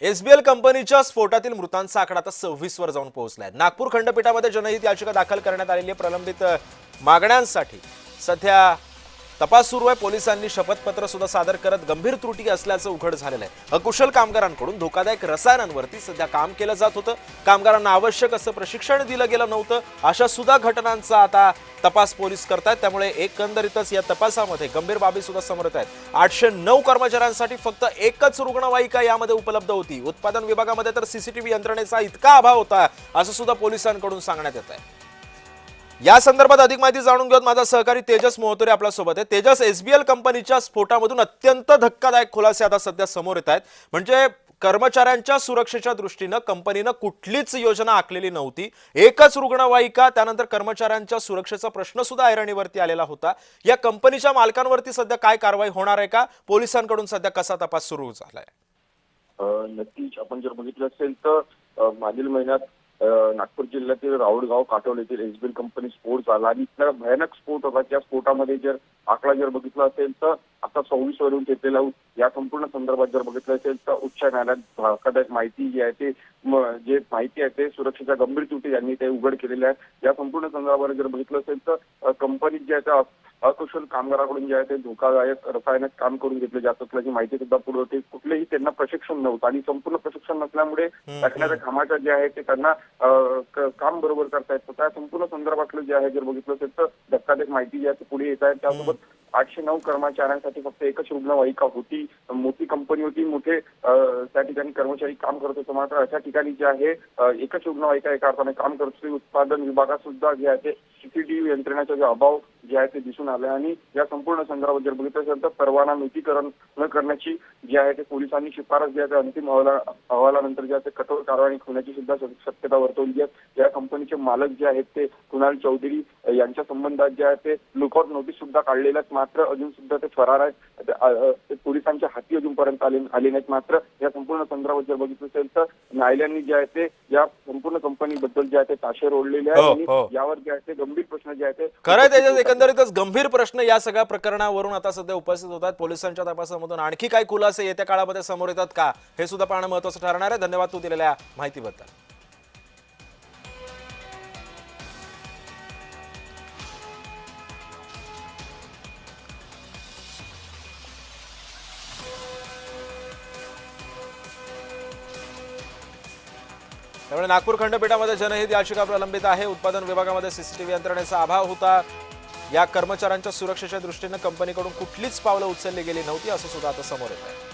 SBL कंपनीच्या स्फोटातील मृतांचा आकडा आता 26 वर जाऊन पोहोचलाय। नागपूर खंडपीठामध्ये जनहित याचिका दाखल करण्यात आलेली आहे। प्रलंबित मागण्यांसाठी सध्या तपास सुरू आहे। पोलिसांनी शपथपत्र सुद्धा सादर करत गंभीर त्रुटी असल्याचं उघड झालेलं आहे। अकुशल कामगारांकडून धोकादायक रसायनांवरती सध्या काम केलं जात होतं। कामगारांना आवश्यक असं प्रशिक्षण दिलं गेलं नव्हतं। अशा सुद्धा घटनांचा आता तपास पोलीस करतायत। त्यामुळे एकंदरीतच या तपासामध्ये गंभीर बाबी सुद्धा समोर येत आहेत। 809 कर्मचाऱ्यांसाठी फक्त एकच रुग्णवाहिका यामध्ये उपलब्ध होती। उत्पादन विभागामध्ये तर सीसीटीव्ही यंत्रणेचा इतका अभाव होता असं सुद्धा पोलिसांकडून सांगण्यात येत आहे। या संदर्भात अधिक माहिती जाणून घेऊन माझा सहकारी तेजस मोहतोरे आपल्या सोबत आहे। तेजस, एसबीएल कंपनीच्या स्फोटामधून अत्यंत धक्कादायक खुलासे आता सध्या समोर येत आहेत। म्हणजे कर्मचाऱ्यांच्या सुरक्षेच्या दृष्टीने कंपनीने कुठलीच योजना आखलेली नव्हती। एकच रुग्णवाहिका, त्यानंतर कर्मचाऱ्यांच्या सुरक्षेचा प्रश्न सुद्धा ऐरणीवरती आलेला होता। या कंपनीच्या मालकांवरती सध्या काय कारवाई होणार आहे का? पोलिसांकडून सध्या कसा तपास सुरू झालाय? नक्कीच आपण जर बघितलं असेल तर मागील महिन्यात नागपूर जिल्ह्यातील राऊळगाव काटोल येथील एसबीएल कंपनी स्फोट झाला आणि इतका भयानक स्फोट होता। त्या स्फोटामध्ये जर आकडा जर बघितला असेल तर आता 26 वरून घेतलेला या संपूर्ण संदर्भात जर बघितलं असेल तर उच्च न्यायालयात धक्कादायक माहिती जी आहे ते जे माहिती आहे ते सुरक्षेच्या गंभीर त्रुटी यांनी ते उघड केलेल्या आहे। या संपूर्ण संदर्भात जर बघितलं असेल तर कंपनीत जे आहे अकुशल कामगारांकडून जे आहे ते धोकादायक रसायन काम करून घेतले जात असल्याची माहिती सुद्धा पुढे होती। कुठलेही त्यांना प्रशिक्षण नव्हतं आणि संपूर्ण प्रशिक्षण नसल्यामुळे टाकणाऱ्या कामाच्या जे आहे ते त्यांना काम बरोबर करतायत। त्या संपूर्ण संदर्भातलं जे आहे जर बघितलं असेल तर धक्कादायक माहिती जी आहे पुढे येत आहे। त्यासोबत 809 कर्मचाऱ्यांसाठी फक्त एकच रुग्णवाहिका होती। मोठी कंपनी होती, मोठे त्या ठिकाणी कर्मचारी काम करत होते। मात्र अशा ठिकाणी जे आहे एकच रुग्णवाहिका एका अर्थाने काम करत होती। उत्पादन विभागात सुद्धा जे आहे ते सीसीटीव्ही यंत्रणेचा जो अभाव जे आहे ते दिसून आले आणि या संपूर्ण संदर्भात जर बघितलं असेल तर परवाना नूतनीकरण न करण्याची जी आहे ते पोलिसांनी शिफारस जी आहे अंतिम अहवालानंतर जे आहे ते कठोर कारवाई होण्याची सुद्धा शक्यता वर्तवली आहे। या कंपनीचे मालक जे आहेत ते कुणाल चौधरी यांच्या संबंधात जे आहे ते लुकआउट नोटीस सुद्धा काढलेल्या आहेत। मात्र अजून सुद्धा ते फरार आहेत, ते पोलिसांच्या हाती अजूनपर्यंत आले नाहीत। मात्र या संपूर्ण संदर्भात जर बघितलं असेल तर न्यायालयाने जे आहे ते या संपूर्ण कंपनीबद्दल जे आहे ते ताशेर ओढलेले आहेत आणि यावर जे आहे ते गंभीर प्रश्न जे आहे ते खरं त्याच्यात एकंदरीतच गंभीर प्रश्न या सगळ्या प्रकरणावरून आता सध्या उपस्थित होतात। पोलिसांच्या तपासामधून आणखी काही खुलासे येत्या काळामध्ये समोर येतात का, हे सुद्धा पाहणं महत्त्वाचं ठरणार आहे। धन्यवाद तू दिलेल्या माहितीबद्दल। त्यामुळे नागपूर खंडपीठामध्ये जनहित याचिका प्रलंबित आहे। उत्पादन विभागामध्ये सीसीटीव्ही यंत्रणेचा अभाव होता। या कर्मचाऱ्यांच्या सुरक्षेच्या दृष्टीने कंपनीकडून कुठलीच पावलं उचलली गेली नव्हती असं सुद्धा आता समोर येत आहे।